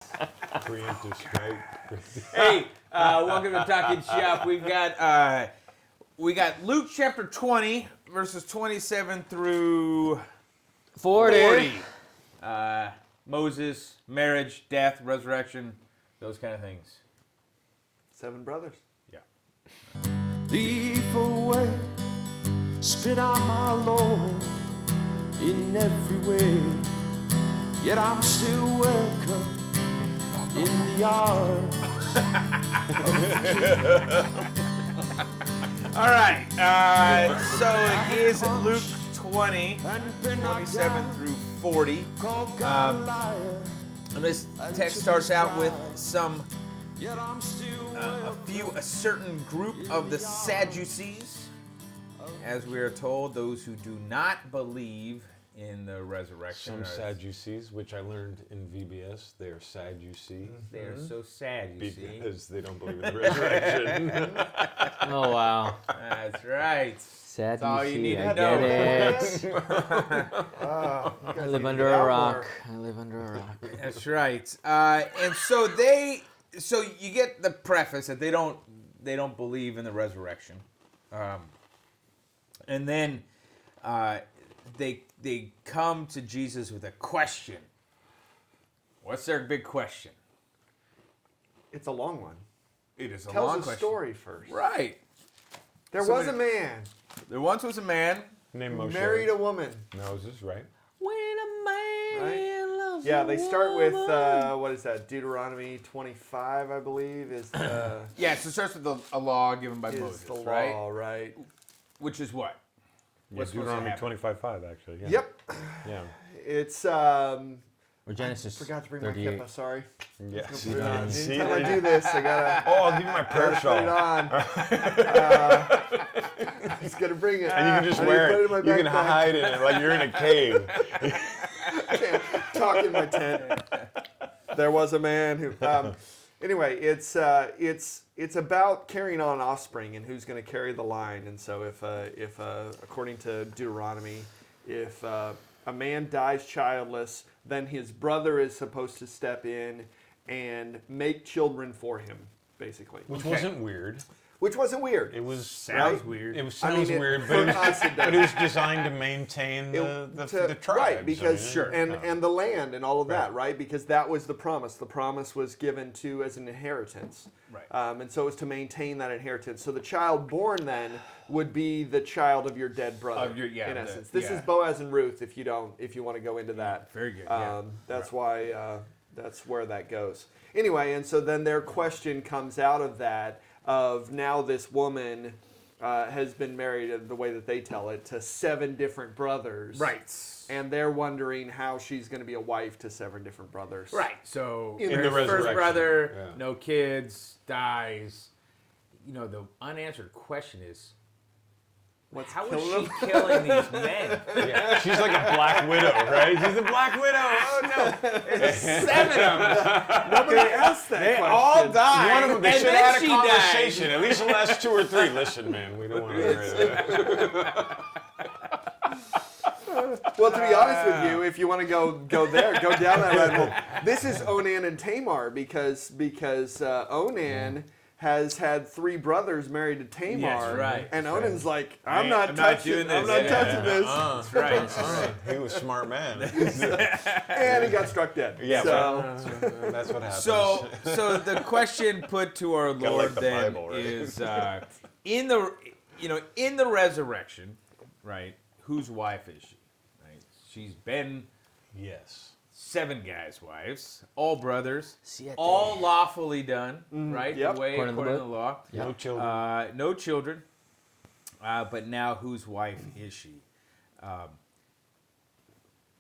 Preemptive strike. Hey, welcome to Talking Shop. We got Luke chapter 20, verses 27 through 40. Moses, marriage, death, resurrection, those kind of things. 7 brothers. Yeah. Leave away, spit on my Lord in every way. Yet I'm still welcome in the arms. All right. So it is Luke 20, 27 through 40. And this text starts out with a certain group of the Sadducees, as we are told, those who do not believe in the resurrection. Some Sadducees, which I learned in VBS, they are sad, you see. They are so sad, you see. Because they don't believe in the resurrection. Oh, wow. That's right. Sad That's all you you see. need I to know. get it. I live under a rock. I live under a rock. That's right. And so you get the preface that they don't believe in the resurrection, and then they come to Jesus with a question. What's their big question? It's a long one. It is a Tells long a question. story first. Right. There was a man There once was a man. Named who Moshe. married a woman. Moses, right? When a man loves Yeah, a they start with, woman. what is that? Deuteronomy 25, I believe, is Yeah, so it starts with a law given by is Moses, the right? law, right? Which is what? Yeah, What's supposed to Deuteronomy happen? 25:5, actually. Yeah. Yep. Yeah. It's, Or Genesis forgot to bring my 38. kippa, sorry. Yeah. Put it on. See, Anytime I do this, I gotta Oh, I'll give you my prayer put it shawl. on. He's gonna bring it. And you can just I wear put it. in my You can backpack. hide in it like you're in a cave. Talk in my tent. There was a man who. Anyway, it's about carrying on offspring and who's going to carry the line. And so, if according to Deuteronomy, if a man dies childless, then his brother is supposed to step in and make children for him, basically. Which wasn't weird. Which wasn't weird. It was Sounds weird. It was I mean, sounds weird, for but us it it was designed to maintain It- the tribes. right, because I mean, and the land and all of that, Right. right? Because that was the promise. The promise was given to as an inheritance, Right. And so it was to maintain that inheritance. So the child born then would be the child of your dead brother, in essence. This is Boaz and Ruth. If you want to go into that, Very good. That's why that's where that goes. Anyway, and so then their question comes out of that. Of now this woman has been married, the way that they tell it, to 7 different brothers. Right. And they're wondering how she's going to be a wife to 7 different brothers. Right. So In her the first resurrection, brother, yeah. no kids, dies. You know, the unanswered question is, What's how is killing she them? killing these men? yeah. She's like a black widow, right? She's a black widow. Oh no! There's 7 of them. Nobody asked that They question. all died. One of them, they and should then have had a she died. conversation. At least the last 2 or 3. Listen, man, we don't want to marry that. Well, to be honest with you, if you want to go there, go down that rabbit hole. This is Onan and Tamar because Onan has had 3 brothers married to Tamar. Yes, right. And That's Onan's like, I'm I'm not doing touching this. I'm not Yeah. touching this. That's right. He was a smart man. And he got struck dead. Yeah, So, that's what happens. So the question put to our Kinda Lord like the then Bible, right? is, in the resurrection, right? Whose wife is she? Right? She's been yes. 7 guys' wives, all brothers, Siete. all lawfully done, right? Yep. The way According to the according to the law. No children. No children. But now, whose wife is she?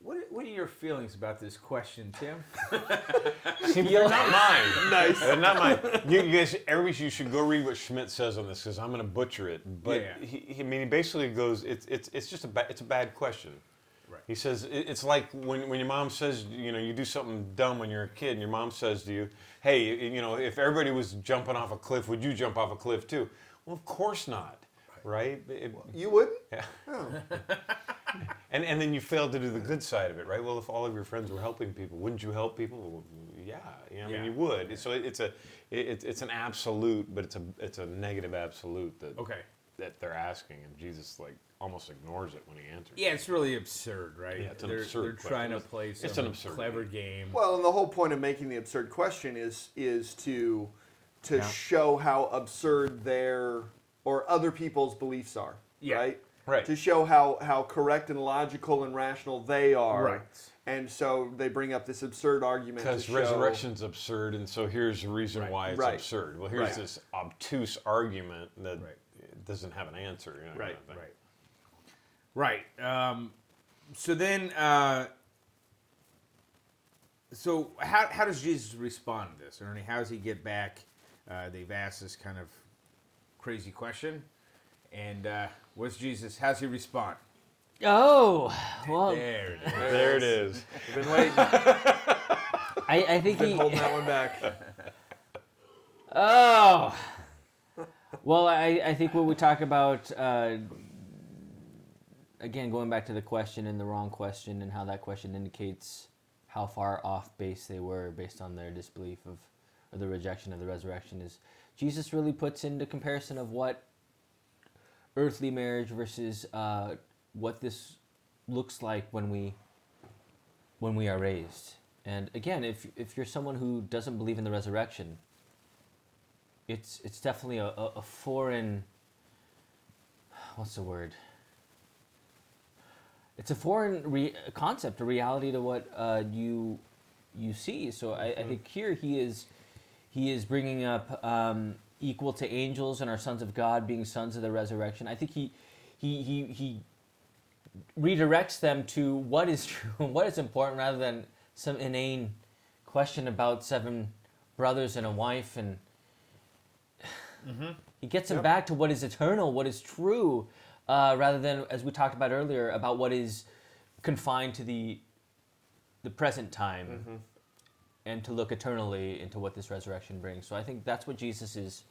What are your feelings about this question, Tim? They're not mine. nice. They're not mine. You guys, everybody, you should go read what Schmidt says on this because I'm going to butcher it. But Yeah. he basically goes, it's just it's a bad question. Right. He says it's like when your mom says, you do something dumb when you're a kid, and your mom says to you, hey, if everybody was jumping off a cliff, would you jump off a cliff too? Well, of course not, right? You wouldn't? Yeah. And then you failed to do the good side of it, right? Well, if all of your friends were helping people, wouldn't you help people? Well, yeah. I mean, Yeah. you would. So it's an absolute, but it's a negative absolute that Okay. that they're asking, and Jesus like almost ignores it when he answers. Yeah, it's really absurd, right? Yeah, it's an they're absurd they're trying to question. play It's some an absurd clever game. game. Well, and the whole point of making the absurd question is to Yeah. show how absurd their or other people's beliefs are, Yeah. right? Right. To show how correct and logical and rational they are. Right. And so they bring up this absurd argument to Because show resurrection's absurd, and so here's the reason Right. why it's Right. absurd. Well, here's Right. this obtuse argument that Right. doesn't have an answer. You know, Right. kind of thing. Right. So then, so how does Jesus respond to this, Ernie? How does he get back? They've asked this kind of crazy question, and what's Jesus? How's he respond? Oh, well, There it is. There it is. We've been waiting, I think been he. holding that one back. Oh. Well, I think when we talk about, again, going back to the question and the wrong question and how that question indicates how far off base they were based on their disbelief of, or the rejection of the resurrection, is Jesus really puts into comparison of what earthly marriage versus what this looks like when we are raised. And again, if you're someone who doesn't believe in the resurrection, it's definitely a foreign, what's the word? It's a foreign concept, a reality to what you see. So I think here he is bringing up equal to angels and our sons of God being sons of the resurrection. I think he redirects them to what is true and what is important, rather than some inane question about 7 brothers and a wife, and he gets them back to what is eternal, what is true, rather than, as we talked about earlier, about what is confined to the present time, and to look eternally into what this resurrection brings. So I think that's what Jesus is,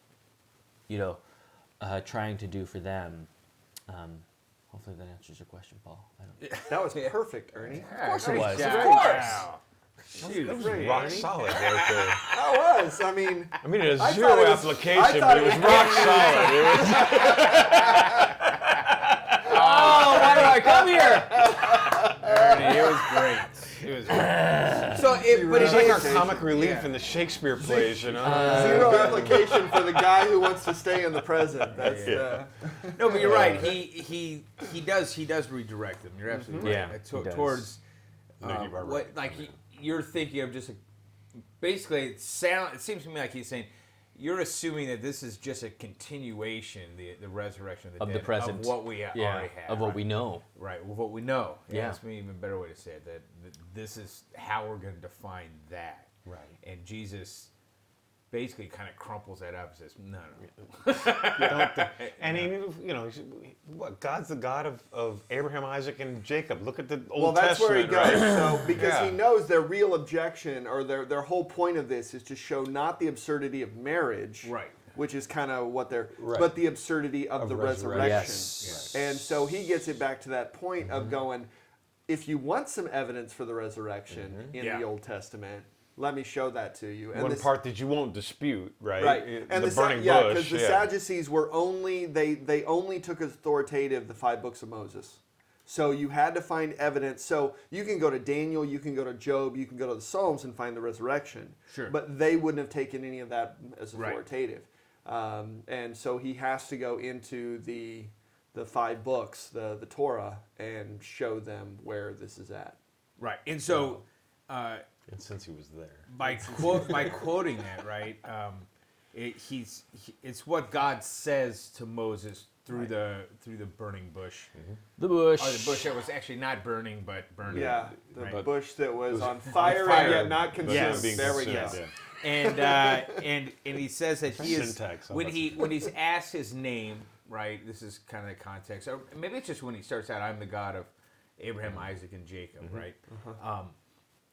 trying to do for them. Hopefully that answers your question, Paul. I don't. That was perfect, Ernie. Of course it was. Of Of course. That was great, Rock Ernie. solid right there. That was. I mean, I mean, it I has thought zero it was- application, I but thought it was it- rock solid. It was, Oh, why do I come here? Ernie, it was great. It was great. So but it's it like our is- comic relief yeah. in the Shakespeare plays, you know? zero application for the guy who wants to stay in the present. That's No, but you're right. He does redirect them. You're absolutely Yeah, right. he does. Towards No, you are what right. you're thinking of just basically it seems to me like he's saying you're assuming that this is just a continuation, the resurrection of the Of the dead, present. of what we already have, of what right? we know. Right, with what we know. Yeah. That's maybe even a better way to say it. That this is how we're going to define that. Right. And Jesus basically kind of crumples that up and says, no. And he, what? God's the God of Abraham, Isaac, and Jacob. Look at the Old well, that's where he Testament, goes. right? So because Yeah. he knows their real objection or their whole point of this is to show not the absurdity of marriage, Right. which is kind of what they're, Right. but the absurdity of the resurrection. resurrection. Yes. And so he gets it back to that point of going, if you want some evidence for the resurrection in Yeah. the Old Testament, let me show that to you. And One this- part that you won't dispute, right? Right, and the burning yeah, bush. because the Sadducees were only they only took as authoritative the 5 books of Moses. So you had to find evidence. So you can go to Daniel, you can go to Job, you can go to the Psalms and find the resurrection. Sure. But they wouldn't have taken any of that as Right. authoritative. And so he has to go into the 5 books, the Torah, and show them where this is at. Right. And so And since he was there. by quoting that, right? It's what God says to Moses through the burning bush, The bush. or the bush that was actually not burning but burning. Yeah, the right? bush that was on fire, fire, and yet not but consumed. Yes. being There we go. consumed, yeah. And he says that he is Syntax, when almost. he's asked his name, right? This is kind of the context, or maybe it's just when he starts out. I'm the God of Abraham, Isaac, and Jacob, right?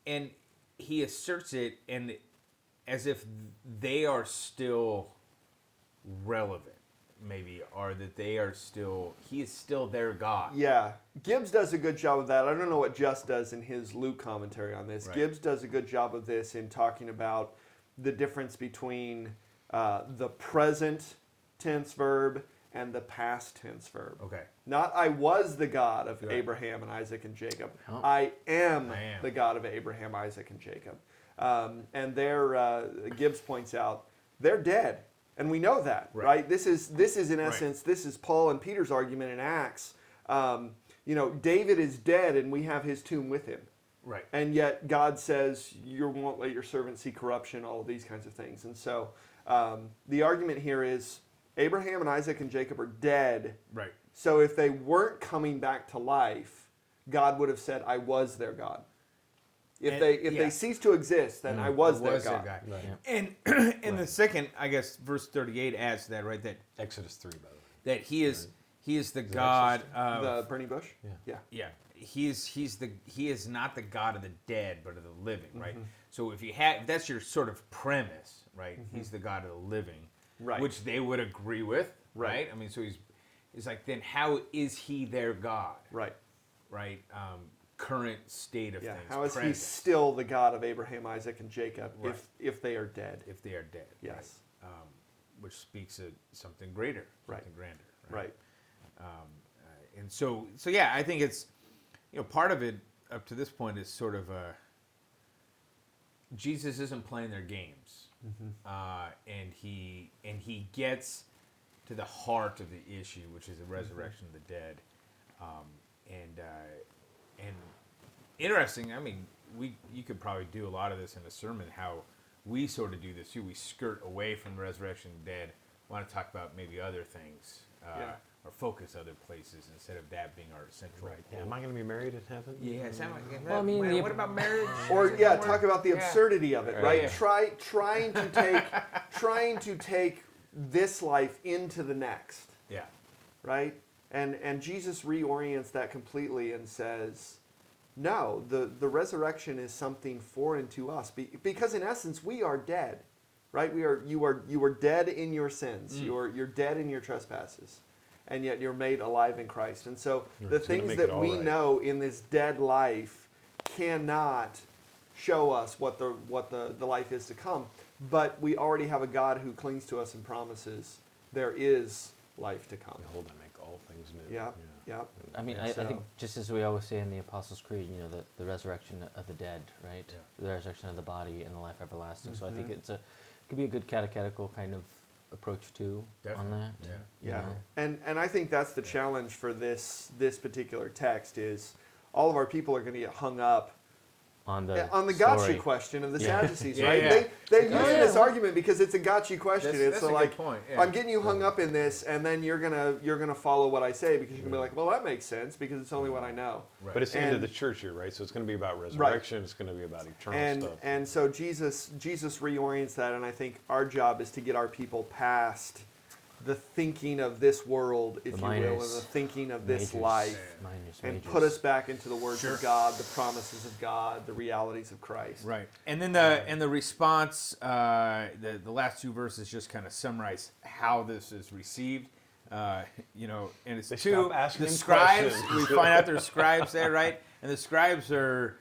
And he asserts it, and as if they are still relevant. maybe are that he is still their God. Yeah, Gibbs does a good job of that. I don't know what Just does in his Luke commentary on this. Right. Gibbs does a good job of this in talking about the difference between the present tense verb and the past tense verb. Okay. Not I was the God of Right. Abraham and Isaac and Jacob. Oh. I am I am. the God of Abraham, Isaac, and Jacob. And there, Gibbs points out, they're dead. And we know that, Right. right? This is in Right. essence, this is Paul and Peter's argument in Acts. David is dead and we have his tomb with him. Right. And yet God says, you won't let your servant see corruption, all of these kinds of things. And so the argument here is Abraham and Isaac and Jacob are dead. Right. So if they weren't coming back to life, God would have said, I was their God. If And- they yeah. cease to exist, then I was their their God. guy. Right. Yeah. And the second, I guess, verse 38 adds to that, right? Exodus 3, by the way. That he is the God Exodus? of The Bernie Bush? Yeah. Yeah. he is not the God of the dead, but of the living, right? Mm-hmm. So if that's your sort of premise, right? He's the God of the living, Right. Which they would agree with, Right. right? I mean, so he's like, then how is he their God, Right. right? Current state of Yeah. things. How is he present, still the God of Abraham, Isaac, and Jacob Right. if they are dead? if they are dead? Yes. Right? Which speaks of something greater, Right. something grander, Right. And so yeah, I think it's, part of it up to this point is sort of Jesus isn't playing their games, and he gets to the heart of the issue, which is the resurrection of the dead, and interesting. I mean, you could probably do a lot of this in a sermon. How we sort of do this too. We skirt away from the resurrection of the dead. Want to talk about maybe other things, Yeah. or focus other places instead of that being our central. Yeah, am I going to be married in heaven? Yeah, sound like, Well, I mean, man, the- what about marriage? Or Is it yeah, somewhere? talk about the Yeah. absurdity of it, right? Yeah. Trying to take this life into the next, Yeah, right? And Jesus reorients that completely and says, no, the resurrection is something foreign to us because in essence we are dead, right? You are dead in your sins. You're dead in your trespasses, and yet you're made alive in Christ. And so the It's gonna things make that it all we right. know in this dead life cannot show us what the life is to come. But we already have a God who clings to us and promises there is life to come. Behold, I make all things new. Yeah, yeah. I mean, And I so- think just as we always say in the Apostles' Creed, the resurrection of the dead, right? The resurrection of the body and the life everlasting. So I think it could be a good catechetical kind of approach too on that. Yeah. you Yeah, know. and I think that's the challenge for this particular text is all of our people are going to get hung up On the gotcha story. question of the Yeah. Sadducees, Yeah, right? yeah. They use yeah. this argument because it's a gotcha question. That's It's a good like point, yeah. I'm getting you hung up in this, and then you're gonna follow what I say because you're gonna be like, well, that makes sense because it's only what I know. Right. But it's the end of And- the church here, right? So it's going to be about resurrection. It's going to be about eternal And stuff. and so Jesus reorients that, and I think our job is to get our people past the thinking of this world, if The you will, and minors, the thinking of this majors, life, minors, and majors. put us back into the words Sure. of God, the promises of God, the realities of Christ. Right, and then the response, the last two verses just kind of summarize how this is received. And it's They two stop asking the him scribes. questions. We find out there's scribes there, right? And the scribes are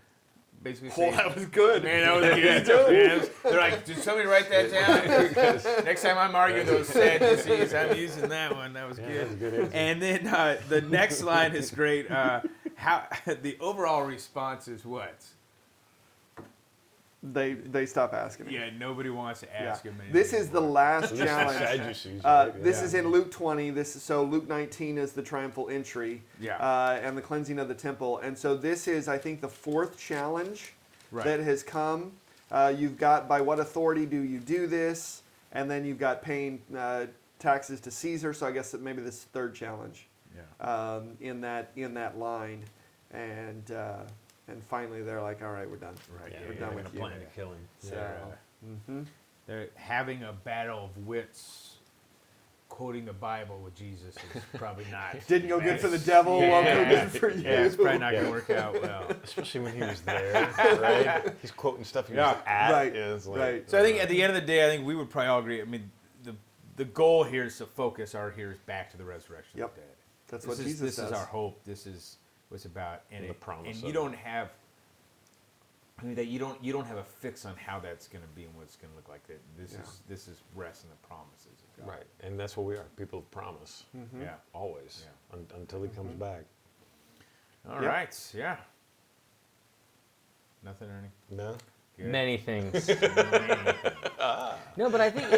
basically Well, saying, that was good. "Man, that was good." Man, they're like, "Did somebody write that down?" Next time I'm arguing those Sadducees, I'm using that one. That was Yeah, good. that's a good answer. And then the next line is great. How the overall response is what? They stop asking. Yeah, nobody wants to Yeah. ask him anything. This is the last So this is challenge. Sadducees, Uh, right? this Yeah. is in Luke 20. So Luke 19 is the triumphal entry, Yeah. and the cleansing of the temple. And so this is, I think, the fourth challenge Right. that has come. You've got by what authority do you do this, and then you've got paying taxes to Caesar. So I guess that maybe this is the third challenge Yeah. in that line, and finally they're like, all right, we're done. Right. Yeah, Yeah, we're yeah, done we're with gonna you. plan to kill him. So, mhm. They're having a battle of wits, quoting the Bible with Jesus is probably not. Didn't go good for the devil. Well, Yeah. go good for you. Yeah, it's probably not going to work out well. Especially when he was there, right? He's quoting stuff he was Yeah. at. Right, Yeah, it's like, right. So I think at the end of the day, I think we would probably all agree. I mean, the goal here is to focus our hearers back to the resurrection Yep. of the dead. That's what Jesus This does. is our hope. This is what's about, and The promise And of you it. don't have. I mean that you don't have a fix on how that's going to be and what it's going to look like. That this is rest in the promises of God. Right, and that's what we are, people of promise, Yeah. always, Yeah. until he comes back. All Yep. right. Yeah. Nothing, Ernie. No? Good. Many things. Many. No, but I think.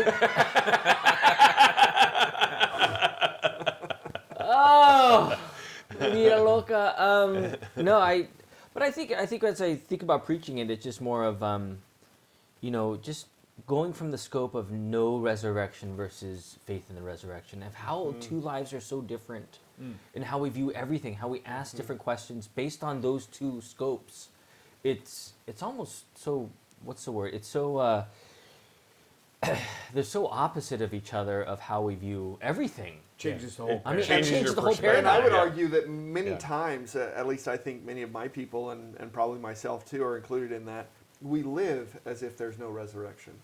Oh, vida loca. No, But I think as I think about preaching it, it's just more of, just going from the scope of no resurrection versus faith in the resurrection, of how two lives are so different, and how we view everything, how we ask different questions based on those two scopes. It's almost so. What's the word? It's so. They're so opposite of each other of how we view everything. Changes the whole. I mean, that Changes changes your the whole perspective. And I paradigm. would Yeah. argue that many Yeah. times, at least I think many of my people, and probably myself too, are included in that, we live as if there's no resurrection.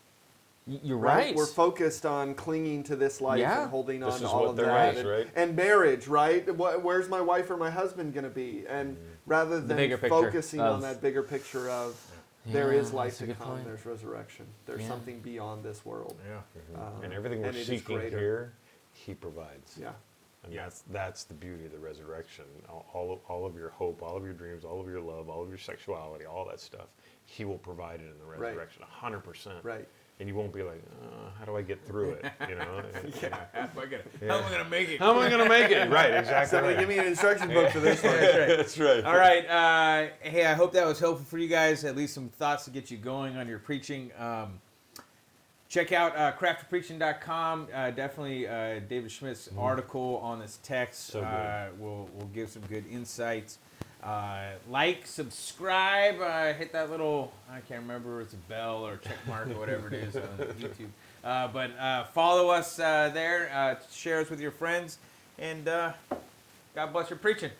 You're right. We're focused on clinging to this life Yeah. and holding This on to is all what of there that. is, and, right? and marriage, right? Where's my wife or my husband going to be? And rather than bigger picture focusing on of- that bigger picture of there Yeah, is life that's a to good come, point. there's resurrection, there's Yeah. something beyond this world. Yeah. And everything we're and it is seeking greater. here, he provides. Yeah. And Yeah. that's the beauty of the resurrection. All of your hope, all of your dreams, all of your love, all of your sexuality, all that stuff, he will provide it in the Right. resurrection, 100%. Right. And you won't be like, how do I get through it? You know? How am I gonna make it? How am I going to make it? Right, exactly. Somebody give me an instruction book for this one. That's right. All right. Hey, I hope that was helpful for you guys. At least some thoughts to get you going on your preaching. Check out craftofpreaching.com. Definitely David Schmidt's article on this text So good. will give some good insights. Like, subscribe, hit that little, I can't remember if it's a bell or check mark or whatever it is on YouTube. But follow us there, share us with your friends, and God bless your preaching.